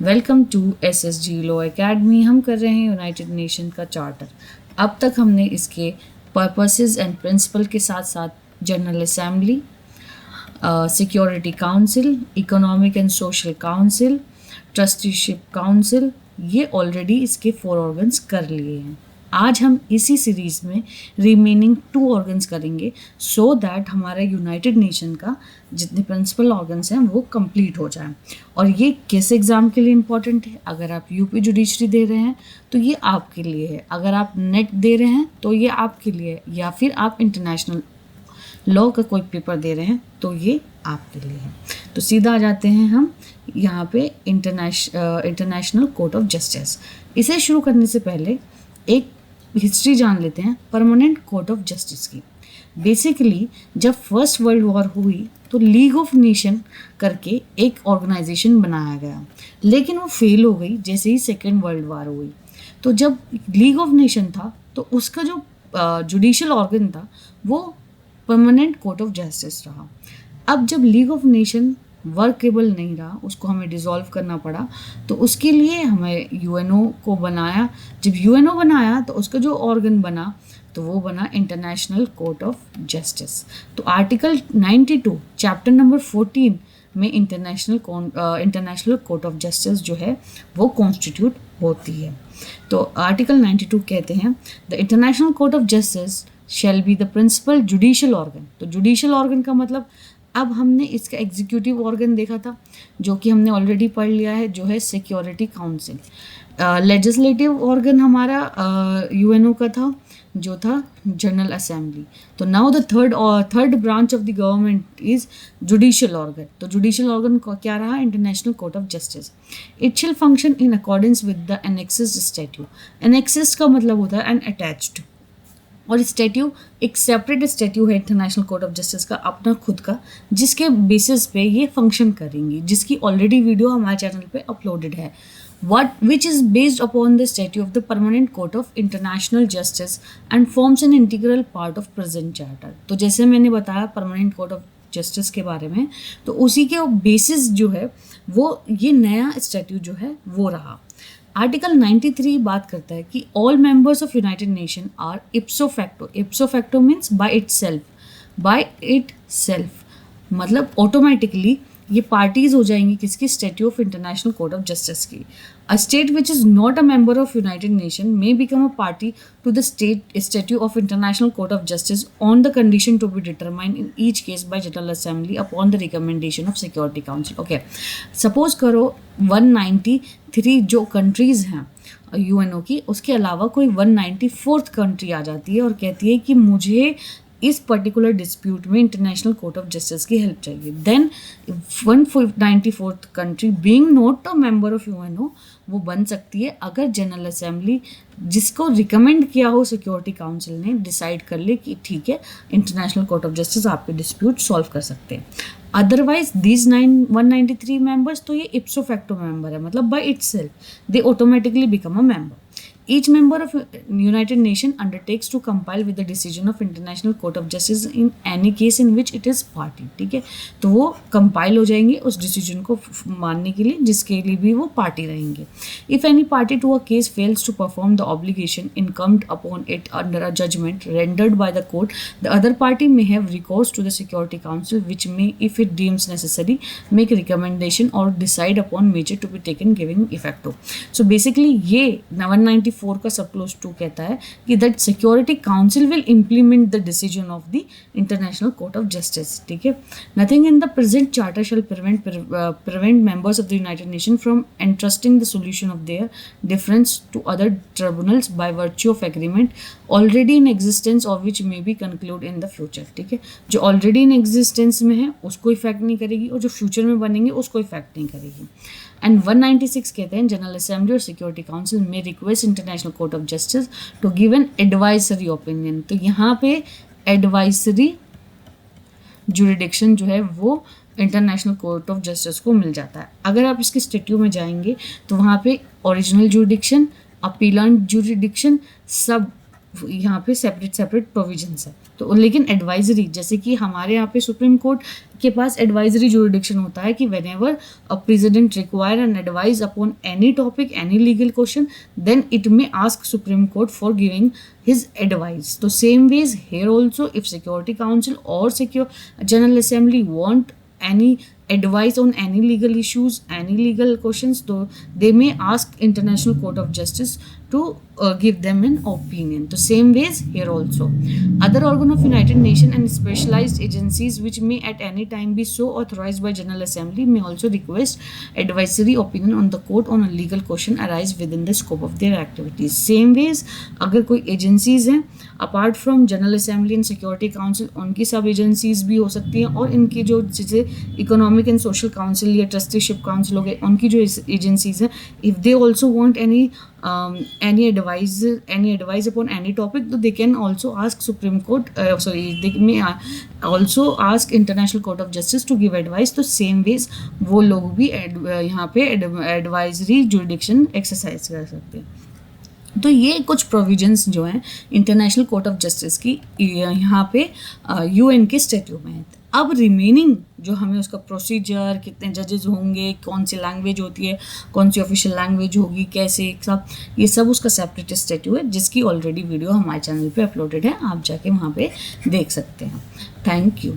Welcome to SSG law academy. हम कर रहे हैं यूनाइटेड नेशन का चार्टर। अब तक हमने इसके पर्पसेस एंड प्रिंसिपल के साथ साथ general assembly, security council, economic and social council, trusteeship council, ये ऑलरेडी इसके 4 ऑर्गन्स कर लिए हैं। आज हम इसी सीरीज में रिमेनिंग 2 ऑर्गन्स करेंगे सो दैट हमारा यूनाइटेड नेशन का जितने प्रिंसिपल ऑर्गन्स हैं वो कंप्लीट हो जाए। और ये किस एग्ज़ाम के लिए इम्पॉर्टेंट है? अगर आप यूपी जुडिशरी दे रहे हैं तो ये आपके लिए है, अगर आप नेट दे रहे हैं तो ये आपके लिए है, या फिर आप इंटरनेशनल लॉ का कोई पेपर दे रहे हैं तो ये आपके लिए है। तो सीधा आ जाते हैं हम यहाँ पे इंटरनेशनल कोर्ट ऑफ जस्टिस। इसे शुरू करने से पहले एक हिस्ट्री जान लेते हैं परमानेंट कोर्ट ऑफ जस्टिस की। बेसिकली जब फर्स्ट वर्ल्ड वॉर हुई तो लीग ऑफ नेशन करके एक ऑर्गेनाइजेशन बनाया गया, लेकिन वो फेल हो गई जैसे ही सेकेंड वर्ल्ड वॉर हुई। तो जब लीग ऑफ नेशन था तो उसका जो जुडिशियल ऑर्गन था वो परमानेंट कोर्ट ऑफ जस्टिस रहा। अब जब लीग ऑफ नेशन वर्केबल नहीं रहा, उसको हमें डिसॉल्व करना पड़ा, तो उसके लिए हमें यूएनओ को बनाया। जब यूएनओ बनाया तो उसका जो ऑर्गन बना तो वो बना इंटरनेशनल कोर्ट ऑफ जस्टिस। तो आर्टिकल 92 चैप्टर नंबर 14 में इंटरनेशनल कोर्ट ऑफ जस्टिस जो है वो कॉन्स्टिट्यूट होती है। तो आर्टिकल 92 कहते हैं the International Court of Justice shall be the principal judicial organ. तो जुडिशियल ऑर्गन का मतलब, अब हमने इसका एग्जीक्यूटिव ऑर्गन देखा था जो कि हमने ऑलरेडी पढ़ लिया है, जो है सिक्योरिटी काउंसिल। लेजिस्लेटिव ऑर्गन हमारा यूएनओ का था जो था जनरल असेंबली। तो now the third branch of the government is judicial organ. तो जुडिशियल ऑर्गन क्या रहा? International Court of Justice. It shall function in accordance with the annexed statute. Annexed का मतलब होता है एन अटैच्ड, और स्टैट्यू एक सेपरेट स्टैट्यू है इंटरनेशनल कोर्ट ऑफ जस्टिस का अपना खुद का, जिसके बेसिस पे ये फंक्शन करेंगी, जिसकी ऑलरेडी वीडियो हमारे चैनल पे अपलोडेड है। which is based upon the statute of the Permanent Court of International Justice and forms an integral part of present charter। तो जैसे मैंने बताया परमानेंट कोर्ट ऑफ जस्टिस के बारे में, तो उसी के बेसिस जो है वो ये नया स्टैट्यूट जो है वो रहा। आर्टिकल 93 बात करता है कि all members of United Nation are ipso facto. Ipso facto means by itself, मतलब ऑटोमेटिकली ये पार्टीज हो जाएंगी किसकी? Statute of International Court of Justice की। A state which is not a member of United Nation may become a party to the statute of International Court of Justice on the condition to be determined in each case by General Assembly upon the recommendation of security council. Okay, suppose करो 193 जो countries हैं UNO की, उसके अलावा कोई 194th country आ जाती है और कहती है कि मुझे इस पर्टिकुलर डिस्प्यूट में इंटरनेशनल कोर्ट ऑफ जस्टिस की हेल्प चाहिए। Then 194th country being not a member of UNO वो बन सकती है अगर जनरल असेंबली जिसको रिकमेंड किया हो सिक्योरिटी काउंसिल ने डिसाइड कर ले कि ठीक है इंटरनेशनल कोर्ट ऑफ जस्टिस आपके डिस्प्यूट सॉल्व कर सकते हैं। अदरवाइज दीज 193 मेंबर्स तो ये इप्सो फैक्टो मेंबर है, मतलब by itself they automatically become a member. Each member of United Nations undertakes to comply with the decision of International Court of Justice in any case in which it is party। ठीक है, तो वो compile हो जाएंगे उस decision को मानने के लिए जिसके लिए भी वो पार्टी रहेंगे। If any party to a case fails to perform the obligation incumbent upon it under a judgment rendered by the court, the other party may have recourse to the Security Council, which may, if it deems necessary, make recommendation or decide upon measure to be taken giving effect to। So basically ये 194 का सब close 2 कहता है कि that Security Council will implement the decision of the International Court of Justice. ठीक है, nothing in the present charter shall prevent members of the United Nation from entrusting the solution of their difference to other tribunals by virtue of agreement already in existence और which may be concluded in the future. ठीक है, जो already in existence में है उसको effect नहीं करेगी और जो फ्यूचर में बनेंगे उसको इफेक्ट नहीं करेगी। एंड 196 कहते हैं जनरल असेंबली और सिक्योरिटी काउंसिल में request International Court of Justice to give an advisory opinion. तो यहाँ पे एडवाइजरी जुरिडिक्शन जो है वो इंटरनेशनल कोर्ट ऑफ जस्टिस को मिल जाता है। अगर आप इसके स्टैट्यूट में जाएंगे तो वहाँ पे ओरिजिनल जुरिडिक्शन, अपीलेंट जुरिडिक्शन सब यहाँ पे सेपरेट प्रोविजंस है। तो तो लेकिन एडवाइजरी, जैसे कि हमारे यहाँ पे सुप्रीम कोर्ट के पास एडवाइजरी जुरिडिक्शन होता है कि whenever a President require an advice upon any topic, any legal question, then it may ask Supreme Court for giving his advice. So same ways here also, if Security Council or General Assembly want any advice on any legal issues, any legal questions, though they may ask International Court of Justice to give them an opinion. The same ways here also, other organ of United Nations and specialized agencies which may at any time be so authorized by General Assembly may also request advisory opinion on the court on a legal question arise within the scope of their activities. Same ways, अगर कोई agencies हैं apart from general assembly and security council, उनकी सब agencies भी हो सकती हैं, और इनकी जो जैसे इकोनॉमिक एंड सोशल काउंसिल या ट्रस्टीशिप काउंसिल हो गए, उनकी जो एजेंसीज हैं, if they also want any advice upon any topic, so they can also ask Supreme Court, they may also ask International Court of Justice to give advice. तो same veg वो लोग भी यहाँ पे एडवाइजरी जुरिडिक्शन एक्सरसाइज कर सकते हैं. तो ये कुछ प्रोविजंस जो हैं इंटरनेशनल कोर्ट ऑफ जस्टिस की यहाँ पे यूएन के स्टैट्यूट में है. अब रिमेनिंग जो हमें उसका प्रोसीजर, कितने जजेस होंगे, कौन सी लैंग्वेज होती है, कौन सी ऑफिशियल लैंग्वेज होगी, कैसे सब, ये सब उसका सेपरेट स्टैट्यूट है जिसकी ऑलरेडी वीडियो हमारे चैनल पे अपलोडेड है, आप जाके वहाँ पे देख सकते हैं. Thank you.